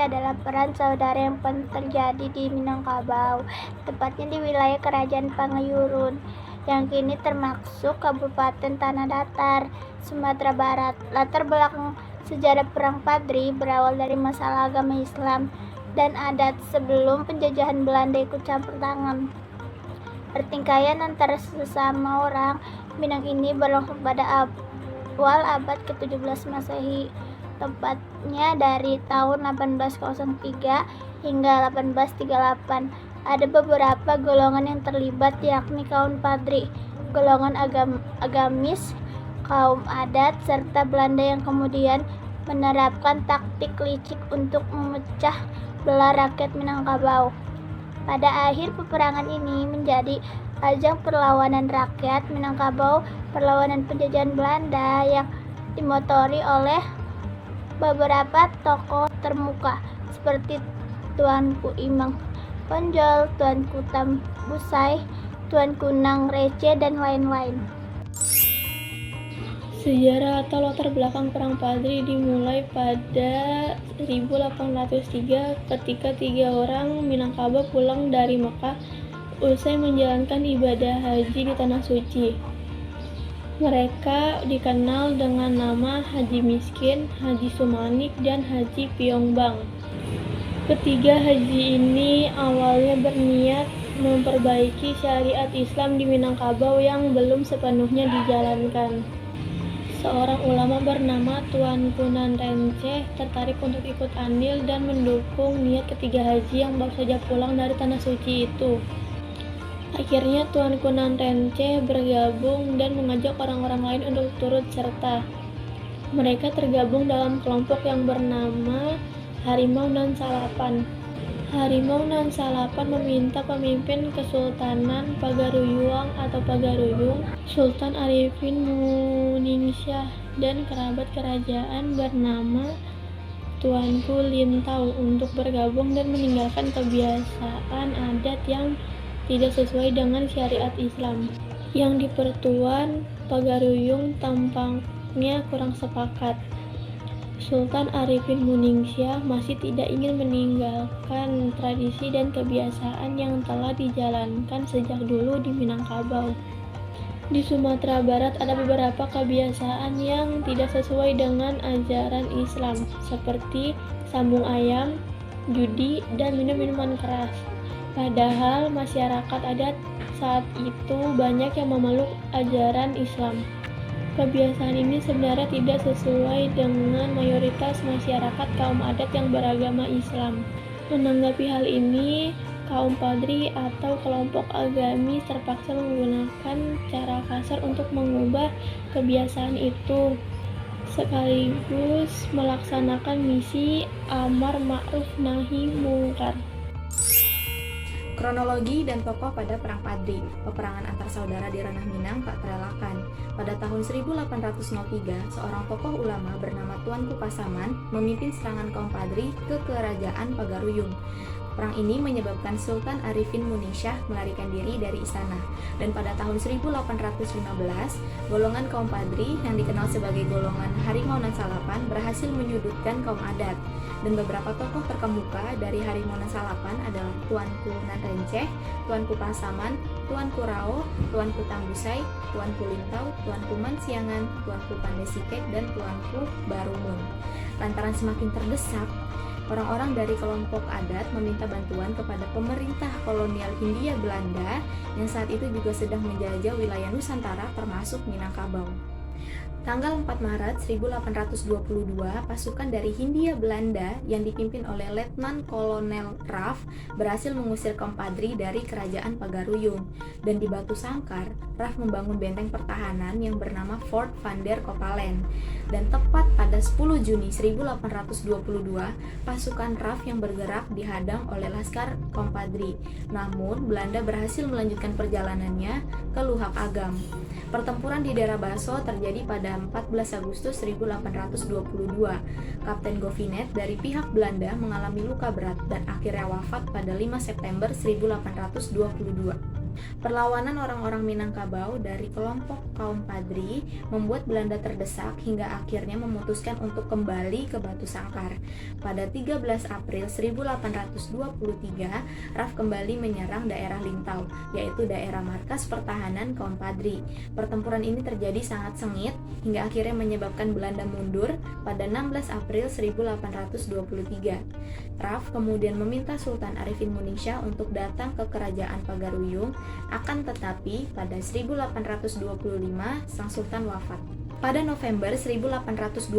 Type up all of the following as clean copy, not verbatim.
adalah peran saudara yang pernah terjadi di Minangkabau, tepatnya di wilayah Kerajaan Pangayurun, yang kini termasuk Kabupaten Tanah Datar, Sumatera Barat. Latar belakang sejarah Perang Padri berawal dari masalah agama Islam dan adat sebelum penjajahan Belanda ikut campur tangan. Pertikaian antara sesama orang Minang ini berlangsung pada awal abad ke-17 Masehi, tepatnya dari tahun 1803 hingga 1838. Ada beberapa golongan yang terlibat, yakni kaum Padri, golongan agamis, kaum adat, serta Belanda yang kemudian menerapkan taktik licik untuk memecah belah rakyat Minangkabau. Pada akhir peperangan ini menjadi ajang perlawanan rakyat Minangkabau, perlawanan penjajahan Belanda yang dimotori oleh beberapa tokoh termuka seperti Tuanku Imang Ponjol, Tuanku Tambusai, Tuanku Nang Receh, dan lain-lain. Sejarah atau latar belakang Perang Padri dimulai pada 1803 ketika 3 orang Minangkabau pulang dari Mekah usai menjalankan ibadah haji di Tanah Suci. Mereka dikenal dengan nama Haji Miskin, Haji Sumanik, dan Haji Piongbang. Ketiga haji ini awalnya berniat memperbaiki syariat Islam di Minangkabau yang belum sepenuhnya dijalankan. Seorang ulama bernama Tuanku Nan Renceh tertarik untuk ikut andil dan mendukung niat ketiga haji yang baru saja pulang dari Tanah Suci itu. Akhirnya Tuanku Nan Renceh bergabung dan mengajak orang-orang lain untuk turut serta. Mereka tergabung dalam kelompok yang bernama Harimau Nan Salapan. Harimau Nan Salapan meminta pemimpin Kesultanan Pagaruyung atau Pagaruyung, Sultan Arifin Muningsyah, dan kerabat kerajaan bernama Tuanku Lintau untuk bergabung dan meninggalkan kebiasaan adat yang tidak sesuai dengan syariat Islam. Yang di Pertuan Pagaruyung tampaknya kurang sepakat. Sultan Arifin Muningsyah masih tidak ingin meninggalkan tradisi dan kebiasaan yang telah dijalankan sejak dulu di Minangkabau. Di Sumatera Barat ada beberapa kebiasaan yang tidak sesuai dengan ajaran Islam, seperti sambung ayam, judi, dan minum minuman keras. Padahal masyarakat adat saat itu banyak yang memeluk ajaran Islam. Kebiasaan ini sebenarnya tidak sesuai dengan mayoritas masyarakat kaum adat yang beragama Islam. Menanggapi hal ini, kaum Padri atau kelompok agamis terpaksa menggunakan cara kasar untuk mengubah kebiasaan itu, sekaligus melaksanakan misi amar ma'ruf nahi mungkar. Kronologi dan tokoh pada Perang Padri. Peperangan antar saudara di Ranah Minang tak terelakkan. Pada tahun 1803, seorang tokoh ulama bernama Tuanku Pasaman memimpin serangan kaum Padri ke kerajaan Pagaruyung. Perang ini menyebabkan Sultan Arifin Muningsyah melarikan diri dari istana. Dan pada tahun 1815, golongan kaum Padri yang dikenal sebagai golongan Harimau Nan Salapan berhasil menyudutkan kaum adat. Dan beberapa tokoh terkemuka dari Harimau Nan Salapan adalah Tuanku Nan Renceh, Tuanku Pasaman, Tuanku Rao, Tuanku Tambusai, Tuanku Lintau, Tuanku Mansiangan, Tuanku Pandesikek, dan Tuanku Barumun. Lantaran semakin terdesak, orang-orang dari kelompok adat meminta bantuan kepada pemerintah kolonial Hindia Belanda yang saat itu juga sedang menjajah wilayah Nusantara termasuk Minangkabau. Tanggal 4 Maret 1822, pasukan dari Hindia Belanda yang dipimpin oleh Letnan Kolonel Raff berhasil mengusir kaum Padri dari kerajaan Pagaruyung. Dan di Batu Sangkar, Raff membangun benteng pertahanan yang bernama Fort Van der Kopalen. Dan tepat pada 10 Juni 1822, pasukan Raff yang bergerak dihadang oleh laskar kaum Padri. Namun, Belanda berhasil melanjutkan perjalanannya ke Luhak Agam. Pertempuran di daerah Baso terjadi pada 14 Agustus 1822. Kapten Govinet dari pihak Belanda mengalami luka berat dan akhirnya wafat pada 5 September 1822. Perlawanan orang-orang Minangkabau dari kelompok kaum Padri membuat Belanda terdesak hingga akhirnya memutuskan untuk kembali ke Batu Sangkar. Pada 13 April 1823, RAF kembali menyerang daerah Lintau, yaitu daerah markas pertahanan kaum Padri. Pertempuran ini terjadi sangat sengit hingga akhirnya menyebabkan Belanda mundur pada 16 April 1823. RAF kemudian meminta Sultan Arifin Muningsyah untuk datang ke Kerajaan Pagaruyung, akan tetapi pada 1825 sang Sultan wafat. Pada November 1825,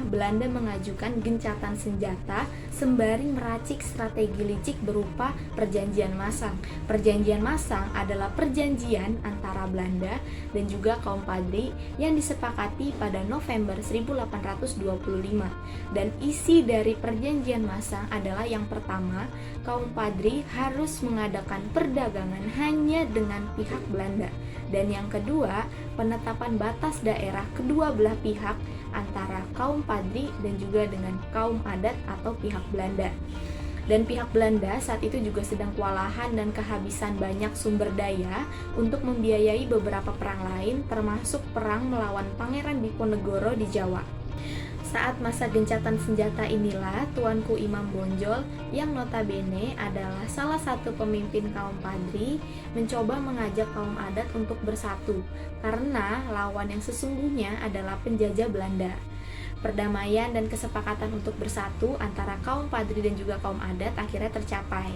Belanda mengajukan gencatan senjata sembari meracik strategi licik berupa Perjanjian Masang. Perjanjian Masang adalah perjanjian antara Belanda dan juga kaum Padri yang disepakati pada November 1825. Dan isi dari Perjanjian Masang adalah yang pertama, kaum Padri harus mengadakan perdagangan hanya dengan pihak Belanda. Dan yang kedua, penetapan batas daerah kedua belah pihak antara kaum Padri dan juga dengan kaum adat atau pihak Belanda. Dan pihak Belanda saat itu juga sedang kewalahan dan kehabisan banyak sumber daya untuk membiayai beberapa perang lain, termasuk perang melawan Pangeran Diponegoro di Jawa. Saat masa gencatan senjata inilah Tuanku Imam Bonjol yang notabene adalah salah satu pemimpin kaum Padri mencoba mengajak kaum adat untuk bersatu karena lawan yang sesungguhnya adalah penjajah Belanda. Perdamaian dan kesepakatan untuk bersatu antara kaum Padri dan juga kaum adat akhirnya tercapai.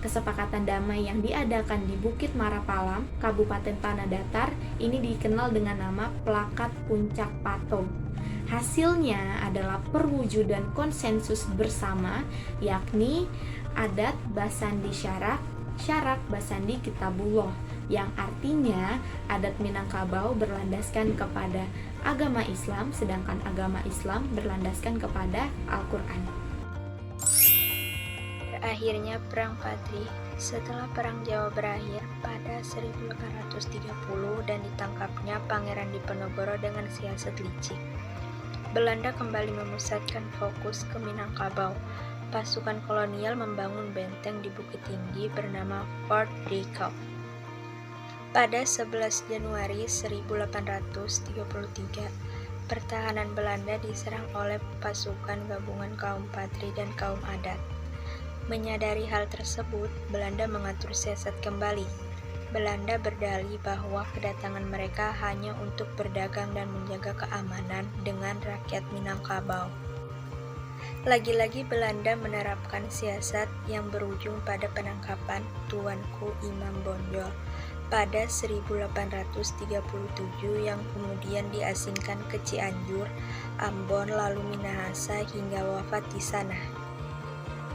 Kesepakatan damai yang diadakan di Bukit Marapalam, Kabupaten Tanah Datar, ini dikenal dengan nama Plakat Puncak Patung. Hasilnya adalah perwujudan konsensus bersama, yakni adat Basandi Syarak, Syarak Basandi Kitabullah, yang artinya adat Minangkabau berlandaskan kepada agama Islam, sedangkan agama Islam berlandaskan kepada Al-Quran. Berakhirnya Perang Padri. Setelah Perang Jawa berakhir pada 1830 dan ditangkapnya Pangeran Diponegoro dengan siasat licik, Belanda kembali memusatkan fokus ke Minangkabau. Pasukan kolonial membangun benteng di Bukit Tinggi bernama Fort Breakout. Pada 11 Januari 1833, pertahanan Belanda diserang oleh pasukan gabungan kaum Padri dan kaum adat. Menyadari hal tersebut, Belanda mengatur siasat kembali. Belanda berdalih bahwa kedatangan mereka hanya untuk berdagang dan menjaga keamanan dengan rakyat Minangkabau. Lagi-lagi Belanda menerapkan siasat yang berujung pada penangkapan Tuanku Imam Bonjol pada 1837 yang kemudian diasingkan ke Cianjur, Ambon, lalu Minahasa hingga wafat di sana.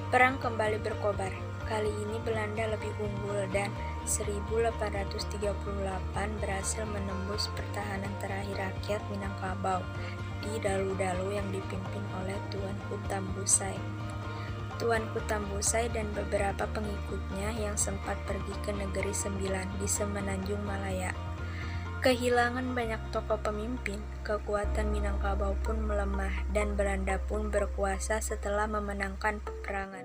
Perang kembali berkobar. Kali ini Belanda lebih unggul dan 1838 berhasil menembus pertahanan terakhir rakyat Minangkabau di Dalu-Dalu yang dipimpin oleh Tuanku Tambusai. Tuanku Tambusai dan beberapa pengikutnya yang sempat pergi ke Negeri Sembilan di Semenanjung Malaya. Kehilangan banyak tokoh pemimpin, kekuatan Minangkabau pun melemah dan Belanda pun berkuasa setelah memenangkan peperangan.